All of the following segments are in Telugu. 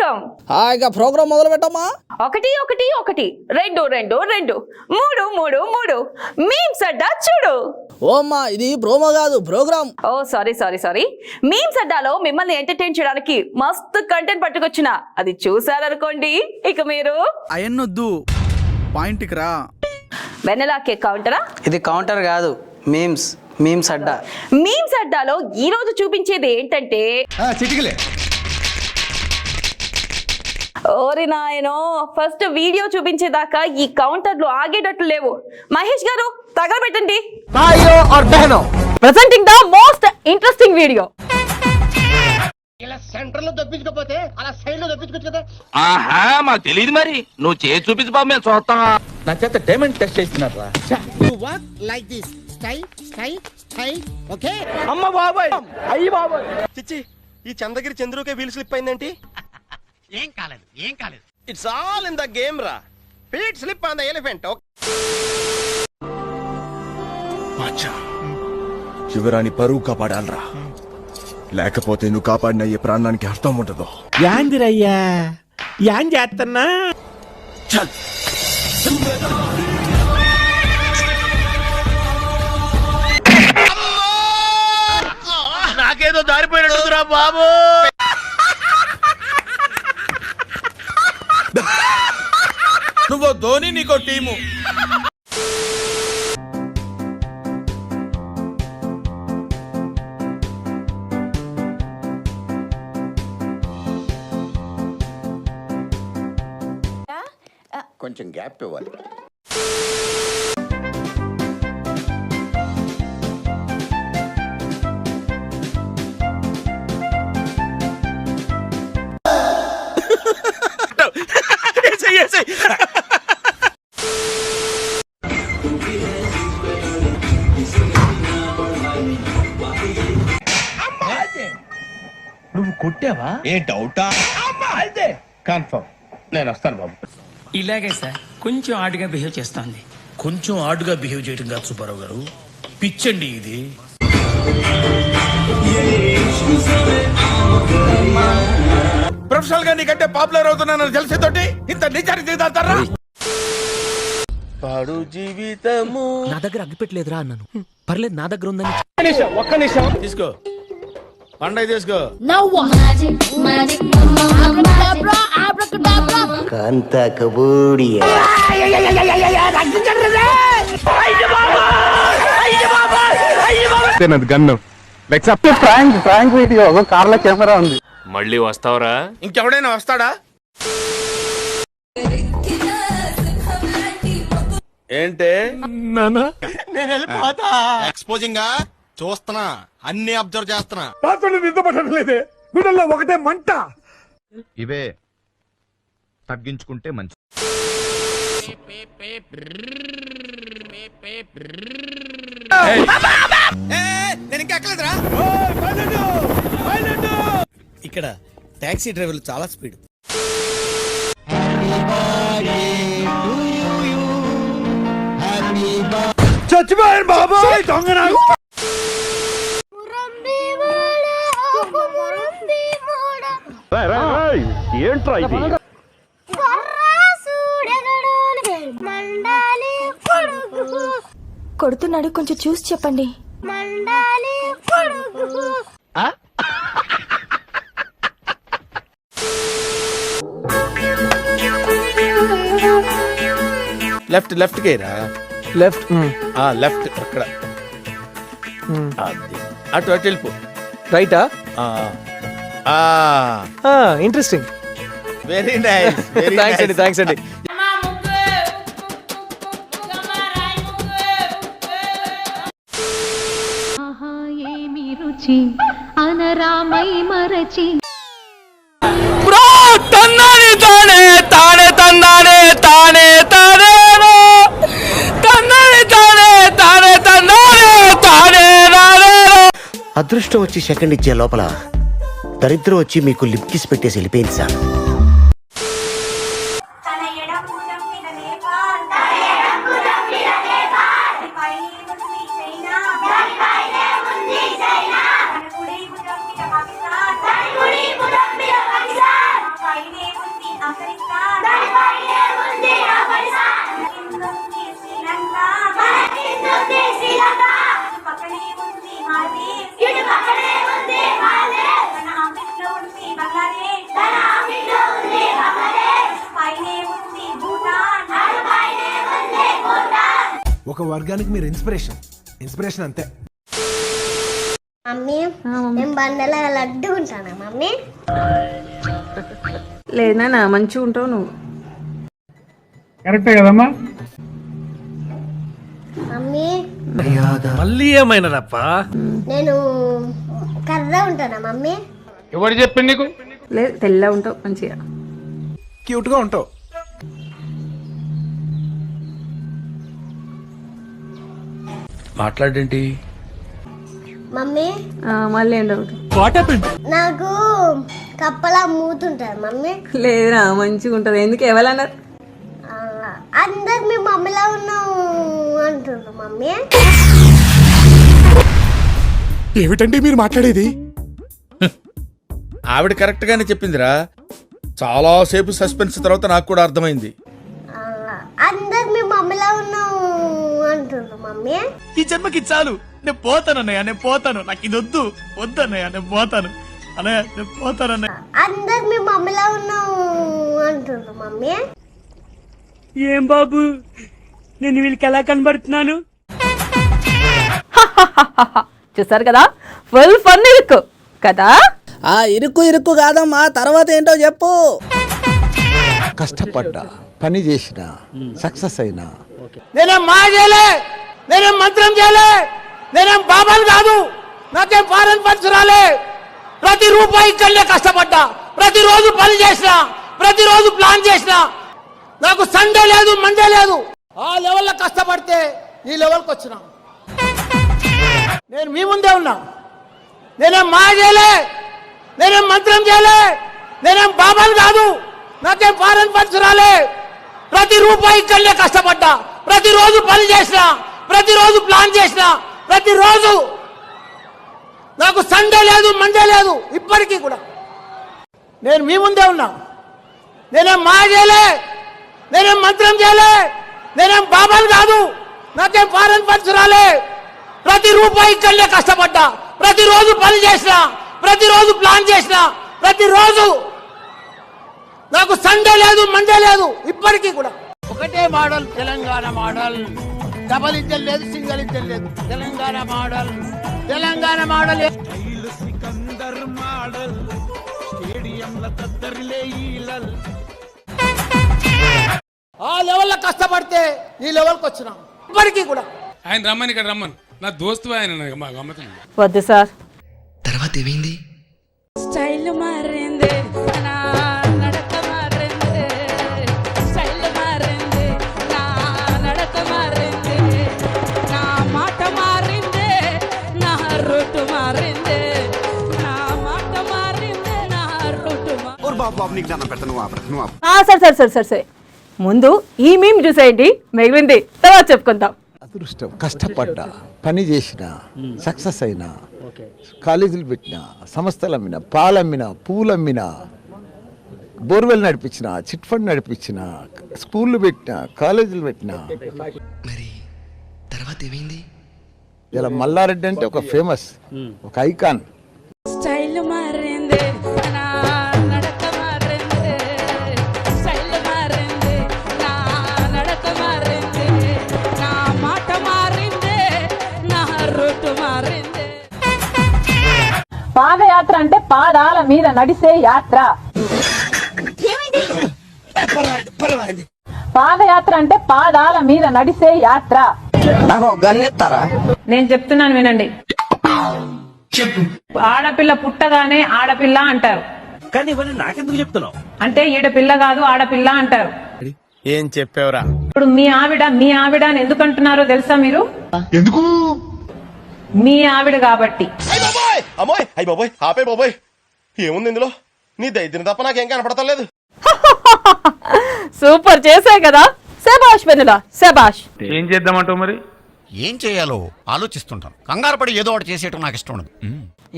స్వాగతం. ఇక ప్రోగ్రామ్ మొదలు పెట్టమ్మా. 1 1 1 2 2 2 3 3 3 మీమ్స్ అడ్డా చూడు. ఓమ్మా ఇది ప్రోమో కాదు ప్రోగ్రామ్. ఓ సారీ మీమ్స్ అడ్డాలో మిమ్మల్ని ఎంటర్టైన్ చేయడానికి మస్తు కంటెంట్ పట్టుకొచ్చిన అది చూసారనుకోండి ఇక మీరు అయన్నొద్దు పాయింట్కి రా. వెన్నెలా కేక్ కౌంటరా? ఇది కౌంటర్ కాదు, మీమ్స్ అడ్డా. మీమ్స్ అడ్డాలో ఈ రోజు చూపించేది ఏంటంటే ఓరి నాయనో, ఫస్ట్ వీడియో చూపించేదాకా ఈ కౌంటర్లు ఆగేటట్లు లేవు. మహేష్ గారు తగలబెట్టండి. Presenting the most interesting video. ఇలా సెంటర్ లో దొప్పించకపోతే అలా సైడ్ లో దొప్పించుకోవచ్చు కదా. ఆహా మాకు తెలియదు మరి, నువ్వు చేసి చూపించు బాబు, మేము చూస్తాం. నా చేత డైమండ్ టెస్ట్ చేస్తున్నారా? You walk like this style okay. అమ్మ బాబాయ్, అయ్యి బాబాయ్. చిచ్చి, ఈ చంద్రగిరి చంద్రుకే వీల్ స్లిప్ అయిందేంటి? ఏం కాలేదు. It's all in the game రా. Feet slip on the elephant. Shivarani పరువు కాపాడాలరా, లేకపోతే నువ్వు కాపాడిన ఈ ప్రాణానికి అర్థం ఉండదు. యాందిరయ్యా యాన్ చేస్తున్నా. నాకేదో దారిపోయినట్టురా బాబు. నువ్వు ధోని, నీకో టీము. కొంచెం గ్యాప్ ఇవ్వాలి. నువ్వు కొట్టావా? ఏ డౌటా? కన్ఫర్మ్, నేను వస్తాను బాబు. ఇలాగే సార్, కొంచెం ఆడుగా బిహేవ్ చేస్తోంది. కొంచెం ఆడుగా బిహేవ్ చేయడం కాదు సుబ్బారావు గారు, పిచ్చండి ఇది. ప్రొఫెషనల్ గా నీకంటే పాపులర్ అవుతున్నానని తెలిసేతోటి ఇంత నిజానికి దిగుతారా? పాడు జీవితము. నా దగ్గర అగ్గిపెట్టలేదురా అన్నాను. పర్లేదు, నా దగ్గర ఉందని. ఒక్క నిమిషం తీసుకో, పండగ తీసుకో. కాంతా కబూడియా. ఫ్రాంక్ వీడియో కార్లో కెమెరా ఉంది. మళ్ళీ వస్తావరా? ఇంకెవడైనా వస్తాడా? ఏంటే ఎక్స్పోజింగ్ గా చూస్తున్నా, అన్ని అబ్జర్వ్ చేస్తున్నా. లేదే గుడల్లో ఒకటే మంట. ఇవే తగ్గించుకుంటే మంచి. నేను ఇంకా ఎక్కలేదురా. ఇక్కడ టాక్సీ డ్రైవర్లు చాలా స్పీడ్. చచ్చిపోయాను బాబాయ్ దొంగ. ఏంట్రా ఇది? కొడుతున్నాడు, కొంచెం చూసి చెప్పండి. లెఫ్ట్ కేరా. లెఫ్ట్ లెఫ్ట్ అక్కడ, అటు వెళ్ళిపో. రైటా? ఇంట్రెస్టింగ్. Very nice. థ్యాంక్స్ అండి. అనరామై మరచి అదృష్టం వచ్చి సెకండ్ ఇచ్చే లోపల దరిద్రం వచ్చి మీకు లిప్ కిస్ పెట్టేసి వెళ్ళిపోయింది సార్. Bye. ఒక వర్గానికి మీరు ఇన్స్పిరేషన్ అంతే. మమ్మీ నేను బండల లడ్డు ఉంటానా మమ్మీ? లేదన్నా మంచిగా ఉంటావు నువ్వు. కరెక్టే కదమ్మా? మమ్మీ మళ్ళీ ఏమైనారప్ప? నేను కర్ర ఉంటానా మమ్మీ? ఎవరు చెప్పింది నీకు? లేదు తెల్ల ఉంటావు మంచిగా. క్యూట్ గా ఉంటావు. మాట్లాడేంటి? మమ్మీ మళ్ళీ ఏంటో నాకు కప్పలా మూతుంటారు మమ్మీ. లేదురా మంచిగా ఉంటుంది. ఎందుకు ఎవరన్నారు? అందరు మీ మమ్మీలా ఉన్నావు అంటున్నారు మమ్మీ. ఏమిటండి మీరు మాట్లాడేది? ఆవిడ కరెక్ట్ గానే చెప్పిందిరా. చాలా సేపు సస్పెన్స్ తర్వాత నాకు కూడా అర్థమైంది. అందరు మీ మమ్మీలా ఉన్నావు అంటున్నారు మమ్మీ. ఈ జన్మకి చాలు, నేను పోతాను అన్నయ్య, నేను పోతాను, నాకు ఇది వద్దు వద్దన్నయ్య, నేను పోతాను అన్నయ్య, నేను పోతానన్నయ్య. అందరు మీ మమ్మీలా ఉన్నావు అంటున్నారు మమ్మీ. ఏం బాబు నేను వీళ్ళకి ఎలా కనబడుతున్నాను? చూసారు కదా, ఫుల్ ఫన్ ఇరుక్కు కదా. ఆ ఇరుక్కు కాదమ్మా, తర్వాత ఏంటో చెప్పు. కష్టపడ్డా, పని చేసిన, సక్సెస్ అయినా. నేనేం మా చేయలే, నేనేం మంత్రం చేయలే, నేనేం బాబాలు కాదు, నాకేం ఫారెన్ ఫండ్స్ రాలే. ప్రతి రూపాయి ఇక్కడనే కష్టపడ్డా, ప్రతిరోజు పని చేసిన, ప్రతిరోజు ప్లాన్ చేసిన. నాకు సండే లేదు, మండే లేదు. ఆ లెవెల్లో కష్టపడితే ఈ లెవెల్కి వచ్చినా. నేను మీ ముందే ఉన్నా. నేనేం మా చేయలే, నేనేం మంత్రం చేయలే, నేనేం బాబాలు కాదు, నాకేం ఫారెన్ ఫండ్స్ రాలే. ప్రతి రూపాయి ఇక్కడనే కష్టపడ్డా, ప్రతిరోజు పని చేసిన, ప్రతిరోజు ప్లాన్ చేసిన, ప్రతిరోజు. నాకు సండే లేదు, మండే లేదు, ఇప్పటికీ కూడా. నేను మీ ముందే ఉన్నా. నేనేం మా చేయలే, నేనేం మంత్రం చేయలే, నేనేం బాబాలు కాదు, నాకేం ఫారెన్ ఫండ్స్ రాలే. ప్రతి రూపాయి ఇక్కడనే కష్టపడ్డా, ప్రతిరోజు పని చేసిన, ప్రతిరోజు ప్లాన్ చేసిన, ప్రతిరోజు. నాకు సండే లేదు, మండే లేదు, ఇప్పటికీ కూడా. ఒకటే model, Telangana model. Double engine లేదు, సింగిల్ ఇంజన్ లేదు. Telangana model, Telangana model. ఆ లెవెల్లో కష్టపడితే ఈ లెవెల్కి వచ్చినా, ఇప్పటికీ కూడా. ఆయన రమ్మని ఇక్కడ రమ్మని, నా దోస్తు ఆయన గమ్మతం. వద్దు సార్. తర్వాత ఏమైంది? స్టైల్ మారింది, నా నడక మారింది, స్టైల్ మారింది, నా నడక మారింది, నా మాట మారింది, నా రూట్ మారింది, నా మాట మారింది, నా రూట్ సరే ముందు ఈ మీమ్ చూసేయండి, మిగిలింది తర్వాత చెప్పుకుందాం. అదృష్టం, కష్టపడ్డా, పని చేసిన, సక్సెస్ అయినా. కాలేజీలు పెట్టిన, సంస్థలు అమ్మిన, పాలమ్మిన, పూలమ్మిన, బోర్వెల్ నడిపించిన, చిట్ ఫండ్ నడిపించిన, స్కూళ్ళు పెట్టిన, కాలేజీలు పెట్టిన. మరి తర్వాత ఏమైంది? ఇలా మల్లారెడ్డి అంటే ఒక ఫేమస్, ఒక ఐకాన్. స్టైల్ మారింది, నా నడక మారింది, స్టైల్ మారింది, నా నడక మారింది, నా మాట మారింది, నా రూట్ మారింది. పాదయాత్ర అంటే పాదాల మీద నడిసే యాత్ర. పాదయాత్ర అంటే పాదాల మీద నడిసే యాత్ర. నేను చెప్తున్నాను వినండి. ఆడపిల్ల పుట్టగానే ఆడపిల్ల అంటారు, కానీ ఇవన్నీ నాకెందుకు చెప్తున్నావు? అంటే ఈడ పిల్ల కాదు ఆడపిల్ల అంటారు. ఏం చెప్పావురా? ఇప్పుడు మీ ఆవిడ అని ఎందుకు అంటున్నారో తెలుసా మీరు? ఎందుకు? మీ ఆవిడ కాబట్టి. అమ్మోయ్, అయ్యి బాబోయ్, ఆపే బాబోయ్. ఏముంది ఇందులో? నీ దైత్యం తప్ప నాకేం కనపడతలేదు. సూపర్ చేశాయి కదా. శబాష్ వెనులా, శబాష్. ఏం చేద్దామంటావు మరి? ఏం చేయాలో ఆలోచిస్తుంటాను. కంగారు పడి ఏదో ఒకటి చేసేయటం నాకు ఇష్టం ఉండదు.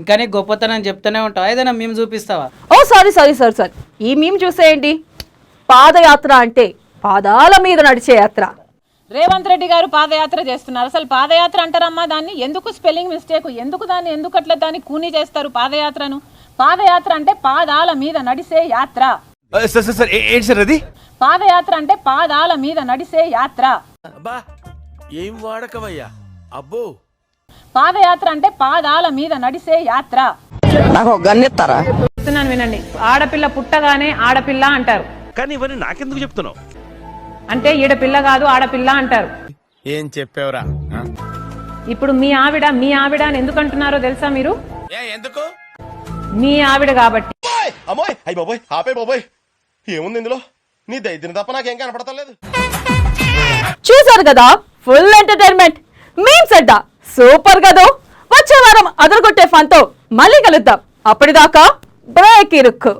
ఇంకా నీ గొప్పతనం చెప్తూనే ఉంటావు, ఏదైనా మేము చూపిస్తావా? ఓ సారీ. ఈ మీమ్ చూసేయండి. పాదయాత్ర అంటే పాదాల మీద నడిచే యాత్ర. రేవంత్ రెడ్డి గారు పాదయాత్ర చేస్తున్నారు. అసలు పాదయాత్ర అంటారమ్మా దాన్ని? ఎందుకు స్పెల్లింగ్ మిస్టేక్? ఎందుకు అట్లా దాన్ని కూనీ చేస్తారు పాదయాత్రను? పాదయాత్ర అంటే పాదాల మీద నడిసే యాత్ర. సార్ ఏంటి సార్ అది? పాదయాత్ర అంటే పాదాల మీద నడిసే యాత్ర. ఏం వాడకవయ్యా అబ్బో. పాదయాత్ర అంటే పాదాల మీద నడిసే యాత్ర. నాకు గన్నెత్తారా? చెప్తున్నాను వినండి. ఆడపిల్ల పుట్టగానే ఆడపిల్ల అంటారు. కానీ ఇవన్నీ నాకెందుకు చెప్తున్నావు? అంటే ఈడపిల్ల కాదు ఆడపిల్ల అంటారు. ఏం చెప్పావురా? ఇప్పుడు మీ ఆవిడ అని ఎందుకు అంటున్నారో తెలుసా మీరు? ఎందుకు? మీ ఆవిడ కాబట్టి. అమ్మోయ్ అయ్యి బాబోయ్ ఆపే బాబోయ్, ఏముంది ఇందులో? నీ దైద్యం తప్ప నాకేం కనపడతలేదు. చూసారు కదా, ఫుల్ ఎంటర్టైన్మెంట్. మీమ్స్ అడ్డా సూపర్ కదా. వచ్చే వారం అదరగొట్టే ఫన్ తో మళ్ళీ కలుద్దాం. అప్పటిదాకా బ్రేక్ ఇరుక్కు.